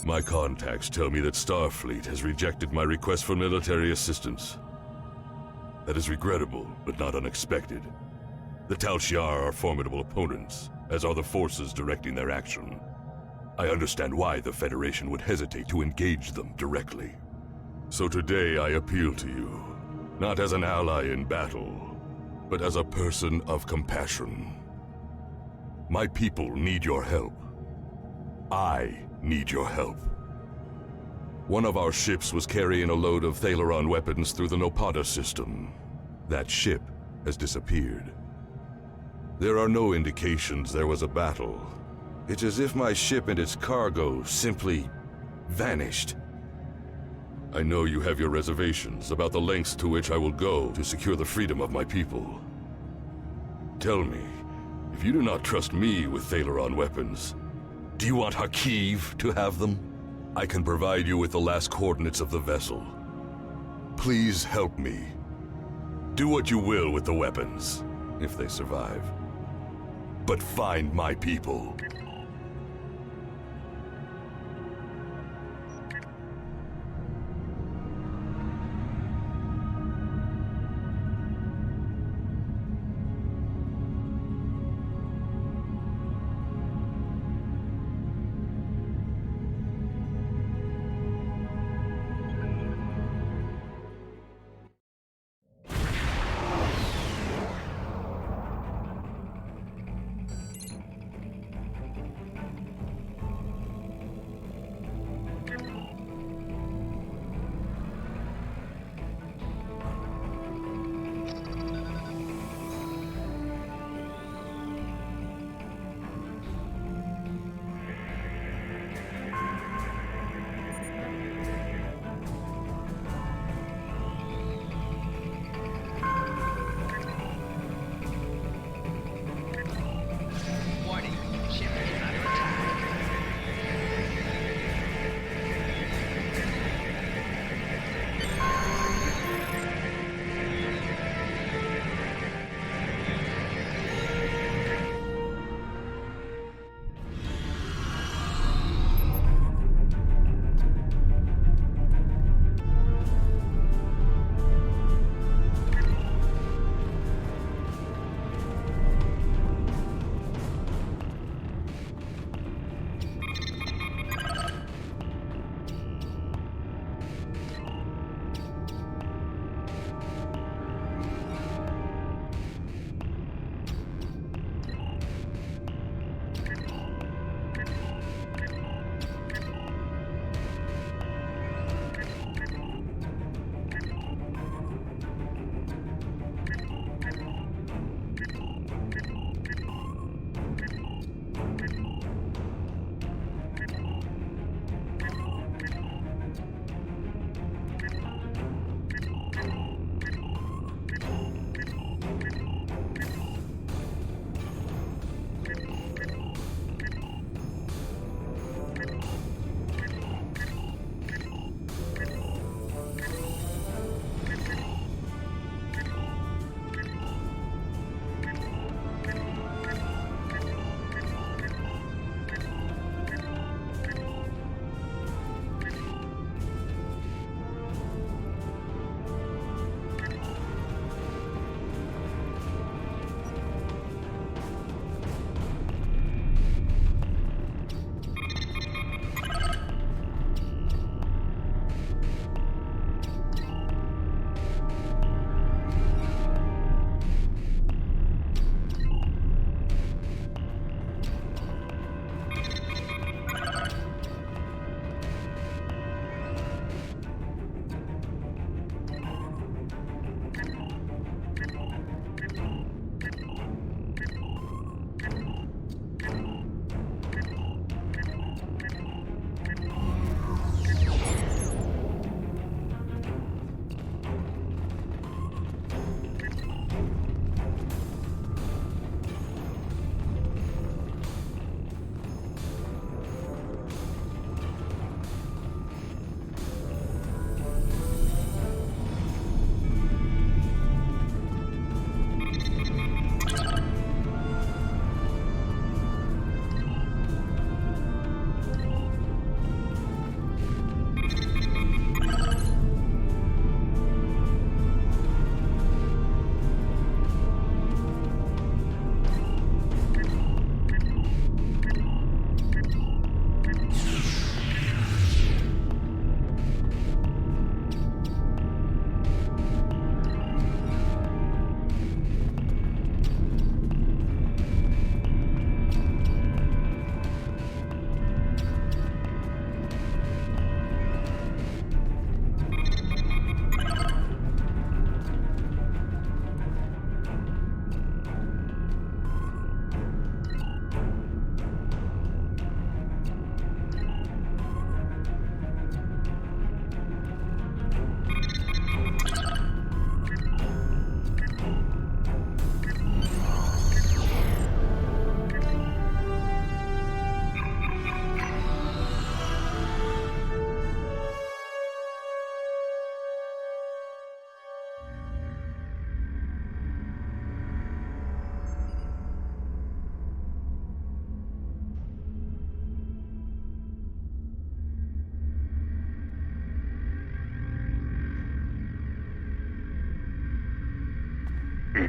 My contacts tell me that Starfleet has rejected my request for military assistance. That is regrettable, but not unexpected. The Tal Shiar are formidable opponents, as are the forces directing their action. I understand why the Federation would hesitate to engage them directly. So today I appeal to you, not as an ally in battle, but as a person of compassion. My people need your help. I need your help. One of our ships was carrying a load of Thalaron weapons through the Nopada system. That ship has disappeared. There are no indications there was a battle. It's as if my ship and its cargo simply vanished. I know you have your reservations about the lengths to which I will go to secure the freedom of my people. Tell me, if you do not trust me with Thalaron weapons, do you want Hakiv to have them? I can provide you with the last coordinates of the vessel. Please help me. Do what you will with the weapons, if they survive. But find my people.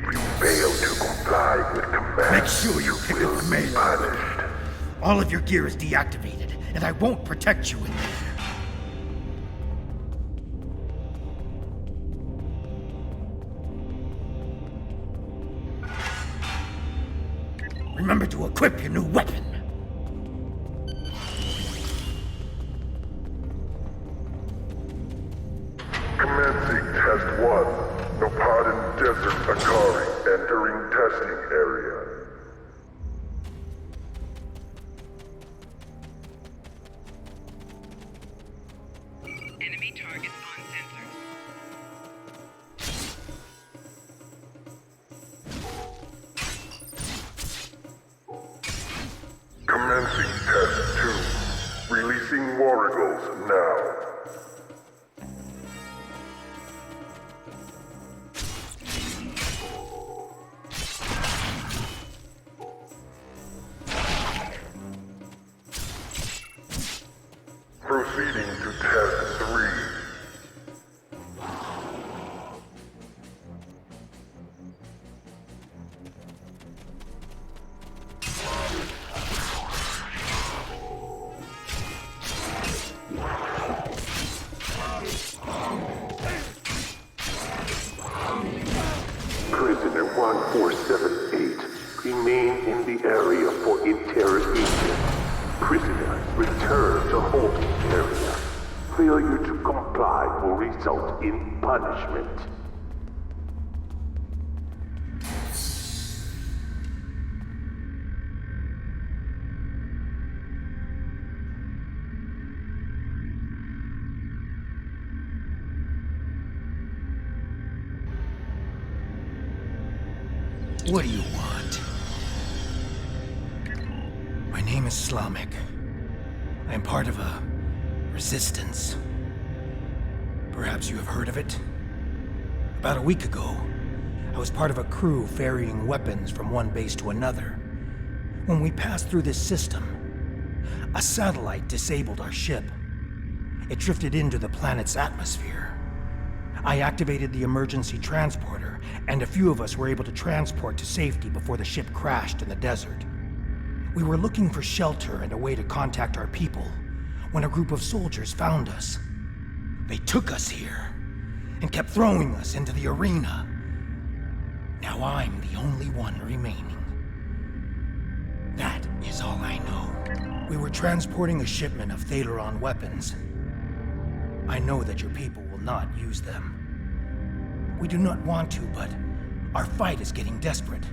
If you fail to comply with commands, Make sure you pick up the mail. punished. All of your gear is deactivated, and I won't protect you in there. Remember to equip your new weapon. Commencing Test 1. Nopadan Desert Akari entering testing area. Enemy targets on sensors. Commencing Test 2. Releasing Warrigals now. Proceeding to Test 3. Prisoner 1478, remain in the area for interrogation. Prisoner, return to holding area. Failure to comply will result in punishment. What do you want? My name is Slamek. I am part of a resistance. Perhaps you have heard of it? About a week ago, I was part of a crew ferrying weapons from one base to another. When we passed through this system, a satellite disabled our ship. It drifted into the planet's atmosphere. I activated the emergency transporter, and a few of us were able to transport to safety before the ship crashed in the desert. We were looking for shelter and a way to contact our people when a group of soldiers found us. They took us here and kept throwing us into the arena. Now I'm the only one remaining. That is all I know. We were transporting a shipment of Thaleron weapons. I know that your people will not use them. We do not want to, but our fight is getting desperate.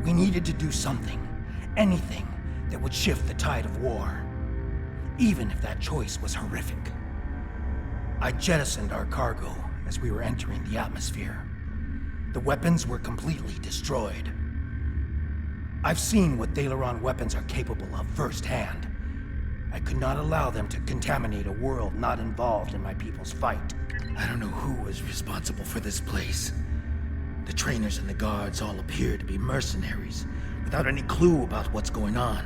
We needed to do something, anything, that would shift the tide of war, even if that choice was horrific. I jettisoned our cargo as we were entering the atmosphere. The weapons were completely destroyed. I've seen what Thaleron weapons are capable of firsthand. I could not allow them to contaminate a world not involved in my people's fight. I don't know who was responsible for this place. The trainers and the guards all appear to be mercenaries, without any clue about what's going on.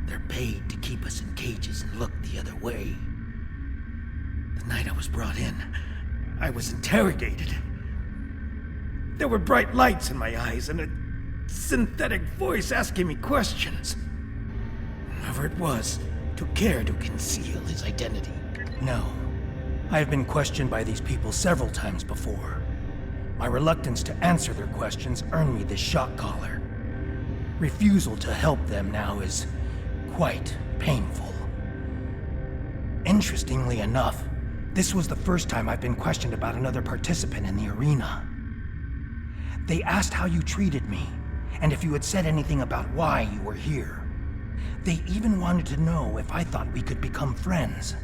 They're paid to keep us in cages and look the other way. The night I was brought in, I was interrogated. There were bright lights in my eyes and a synthetic voice asking me questions. Whoever it was took care to conceal his identity. No. I have been questioned by these people several times before. My reluctance to answer their questions earned me this shock collar. Refusal to help them now is quite painful. Interestingly enough, this was the first time I've been questioned about another participant in the arena. They asked how you treated me, and if you had said anything about why you were here. They even wanted to know if I thought we could become friends.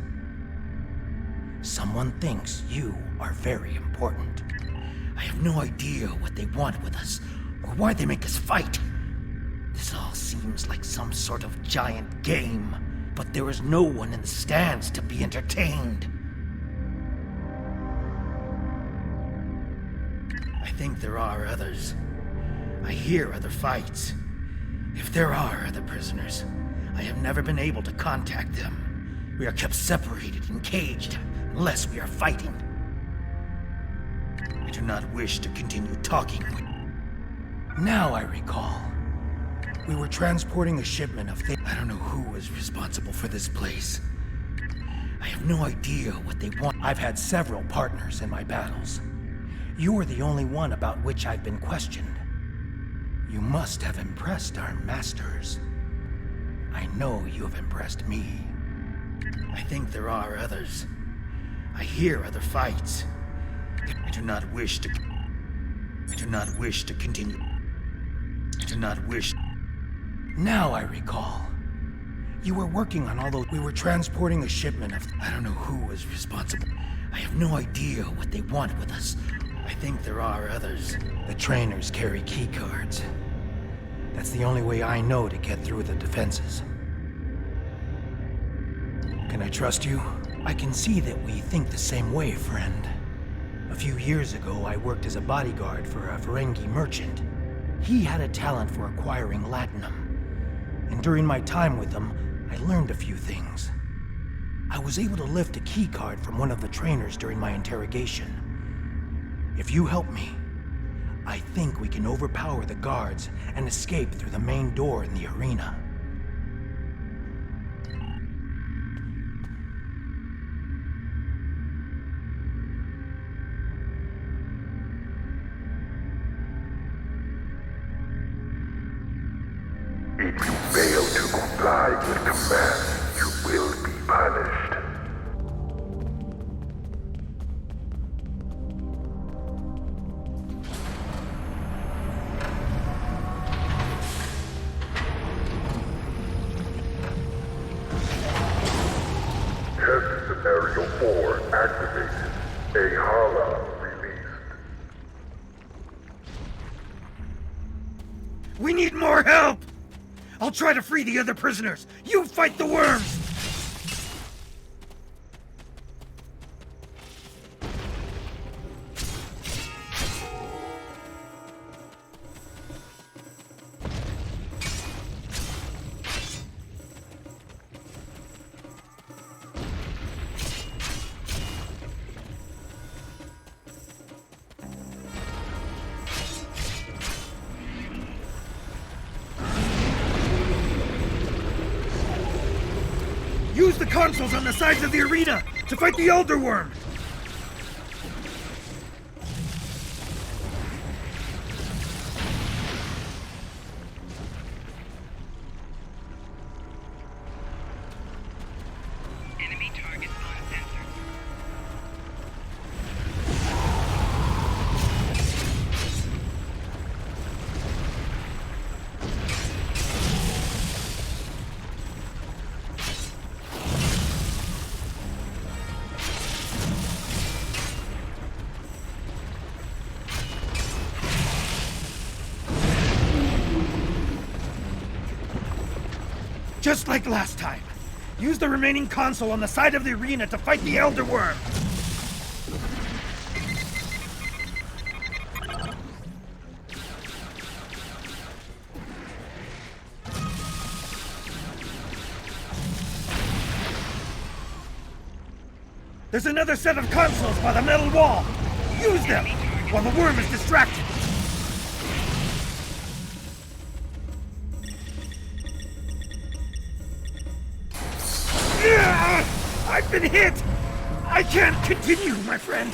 Someone thinks you are very important. I have no idea what they want with us, or why they make us fight. This all seems like some sort of giant game, but there is no one in the stands to be entertained. I think there are others. I hear other fights. If there are other prisoners, I have never been able to contact them. We are kept separated and caged unless we are fighting. I do not wish to continue talking with... Now I recall. We were transporting a shipment of things. I don't know who was responsible for this place. I have no idea what they want. I've had several partners in my battles. You are the only one about which I've been questioned. You must have impressed our masters. I know you have impressed me. I think there are others. I hear other fights. I do not wish to continue. I do not wish... Now I recall. You were working on all those... We were transporting a shipment of... I don't know who was responsible. I have no idea what they want with us. I think there are others. The trainers carry key cards. That's the only way I know to get through the defenses. Can I trust you? I can see that we think the same way, friend. A few years ago, I worked as a bodyguard for a Ferengi merchant. He had a talent for acquiring latinum. And during my time with him, I learned a few things. I was able to lift a key card from one of the trainers during my interrogation. If you help me, I think we can overpower the guards and escape through the main door in the arena. If you fail to comply with commands, you will be punished. Test Scenario 4 activated. A Hala released. We need more help! I'll try to free the other prisoners. You fight the worms! Use the consoles on the sides of the arena to fight the Elder Worm! Enemy targets on sensors. Just like last time. Use the remaining console on the side of the arena to fight the Elder Worm! There's another set of consoles by the metal wall! Use them while the worm is distracted! I've been hit! I can't continue, my friend!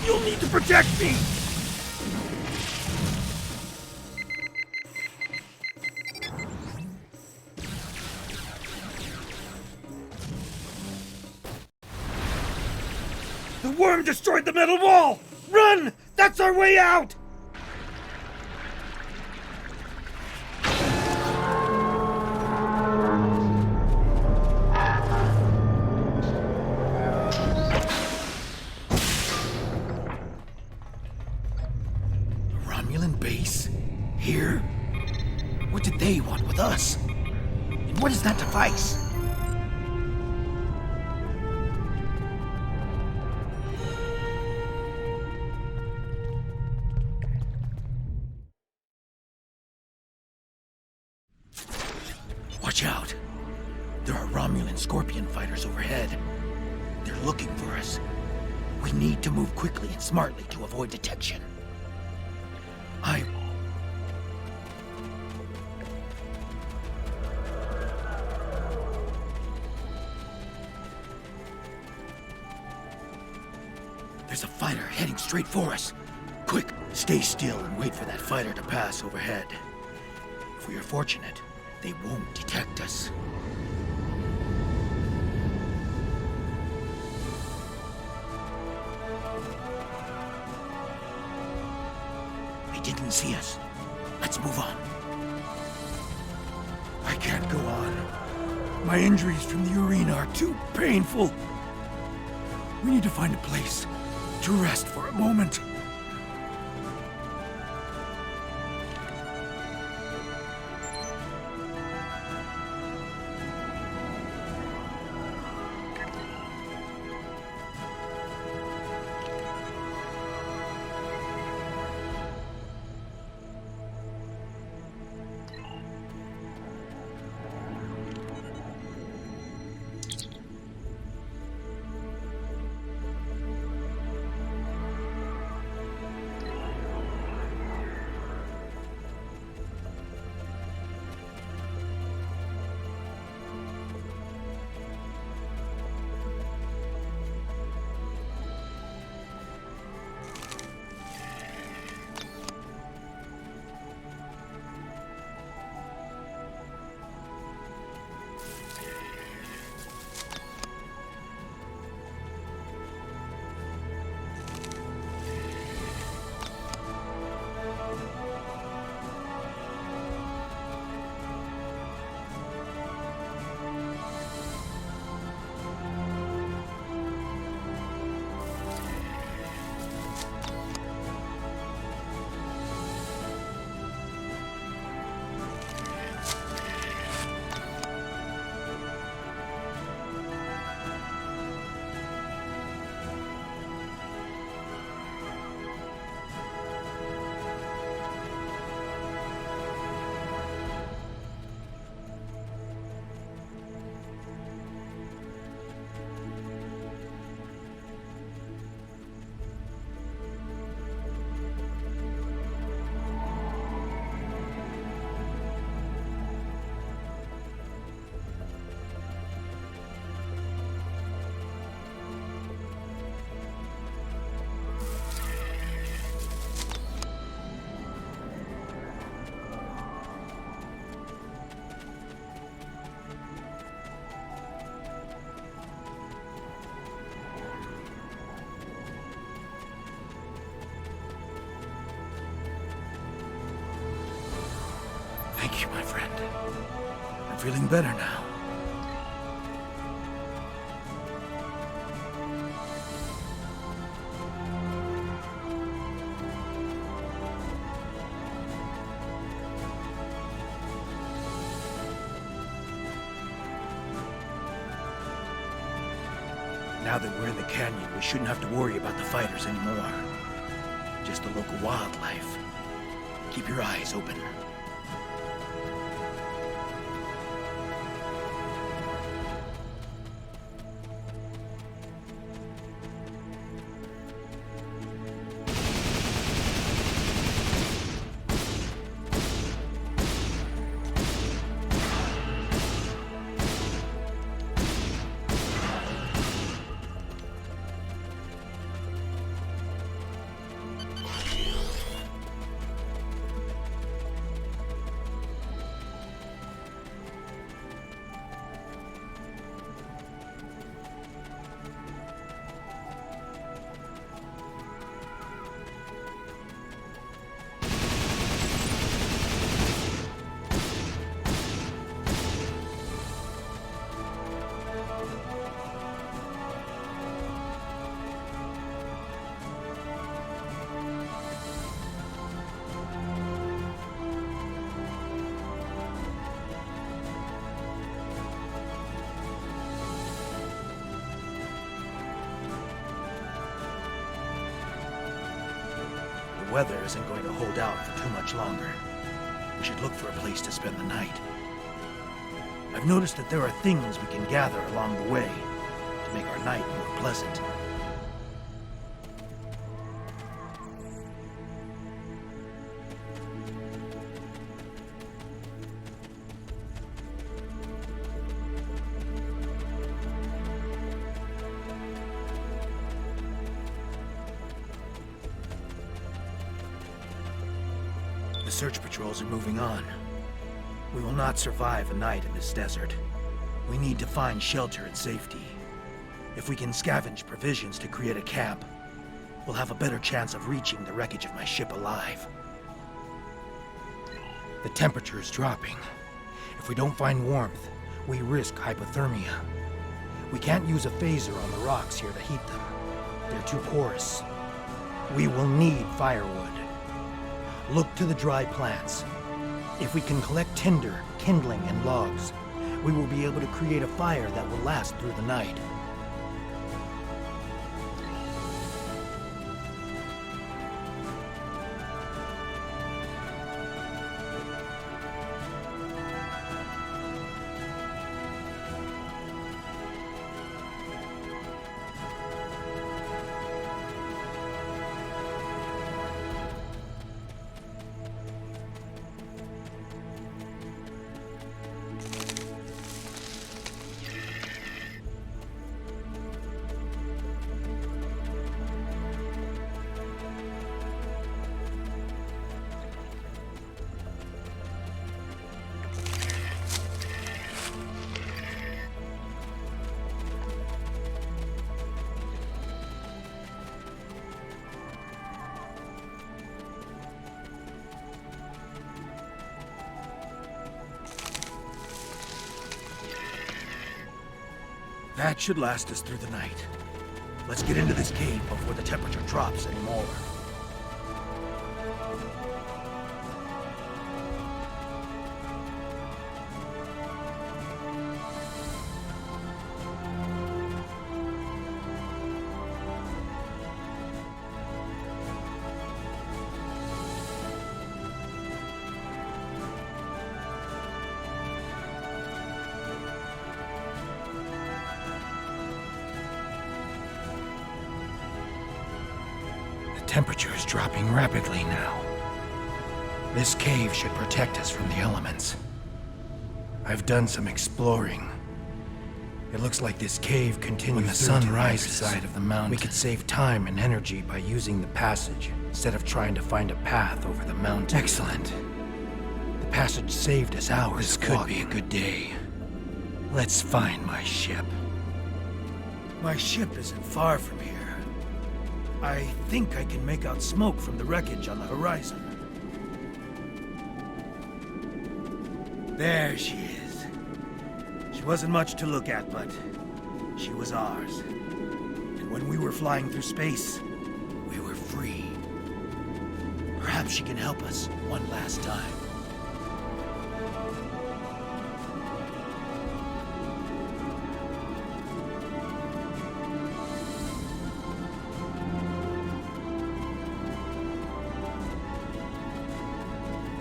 You'll need to protect me! The worm destroyed the metal wall! Run! That's our way out! Base? Here? What did they want with us? And what is that device? Watch out! There are Romulan Scorpion fighters overhead. They're looking for us. We need to move quickly and smartly to avoid detection. There's a fighter heading straight for us. Quick, stay still and wait for that fighter to pass overhead. If we are fortunate, they won't detect us. They didn't see us. Let's move on. I can't go on. My injuries from the arena are too painful. We need to find a place to rest for a moment. Thank you, my friend. I'm feeling better now. Now that we're in the canyon, we shouldn't have to worry about the fighters anymore. Just the local wildlife. Keep your eyes open. The weather isn't going to hold out for too much longer. We should look for a place to spend the night. I've noticed that there are things we can gather along the way to make our night more pleasant. The search patrols are moving on. We will not survive a night in this desert. We need to find shelter and safety. If we can scavenge provisions to create a camp, we'll have a better chance of reaching the wreckage of my ship alive. The temperature is dropping. If we don't find warmth, we risk hypothermia. We can't use a phaser on the rocks here to heat them. They're too porous. We will need firewood. Look to the dry plants. If we can collect tinder, kindling, and logs, we will be able to create a fire that will last through the night. That should last us through the night. Let's get into this cave before the temperature drops anymore. The temperature is dropping rapidly now. This cave should protect us from the elements. I've done some exploring. It looks like this cave continues when the sun rises side of the mountain. We could save time and energy by using the passage instead of trying to find a path over the mountain. Excellent. The passage saved us hours. This could be a good day. Let's find my ship. My ship isn't far from here. I think I can make out smoke from the wreckage on the horizon. There she is. She wasn't much to look at, but she was ours. And when we were flying through space, we were free. Perhaps she can help us one last time.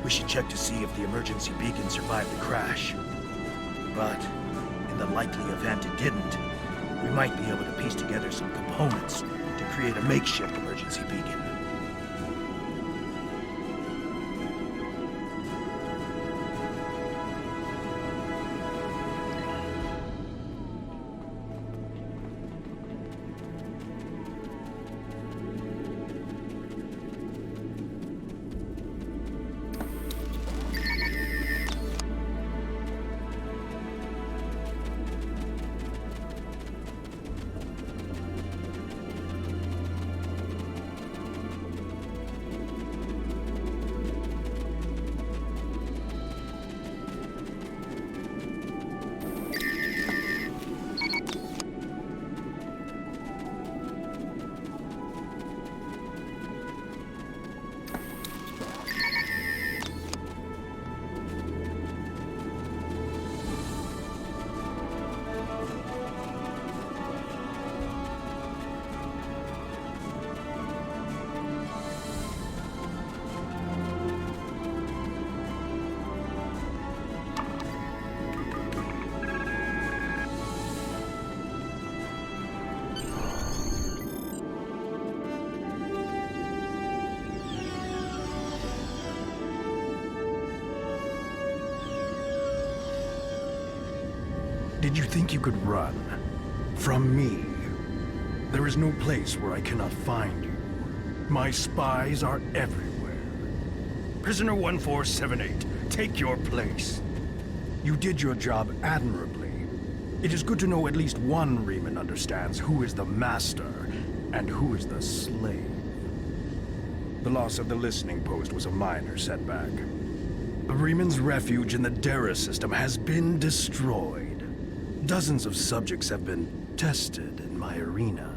We should check to see if the emergency beacon survived the crash. But, in the likely event it didn't, we might be able to piece together some components to create a makeshift emergency beacon. Did you think you could run from me? There is no place where I cannot find you. My spies are everywhere. Prisoner 1478, take your place. You did your job admirably. It is good to know at least one Reman understands who is the master and who is the slave. The loss of the listening post was a minor setback. The Reman's refuge in the Dara system has been destroyed. Dozens of subjects have been tested in my arena.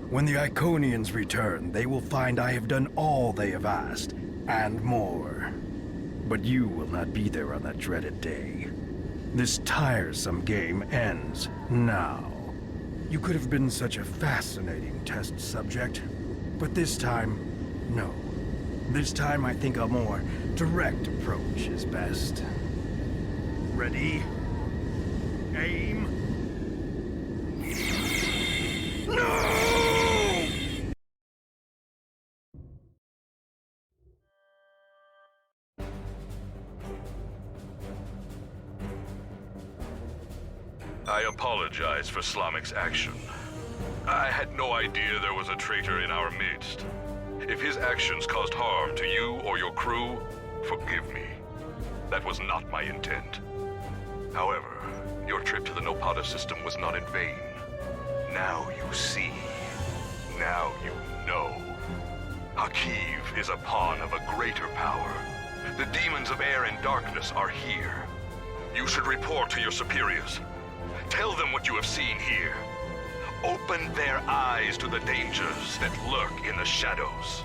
When the Iconians return, they will find I have done all they have asked, and more. But you will not be there on that dreaded day. This tiresome game ends now. You could have been such a fascinating test subject, but this time, no. This time I think a more direct approach is best. Ready? Aim. No! I apologize for Slamic's action. I had no idea there was a traitor in our midst. If his actions caused harm to you or your crew, forgive me. That was not my intent. However, your trip to the Nopada system was not in vain. Now you see. Now you know. Hakiv is a pawn of a greater power. The demons of air and darkness are here. You should report to your superiors. Tell them what you have seen here. Open their eyes to the dangers that lurk in the shadows.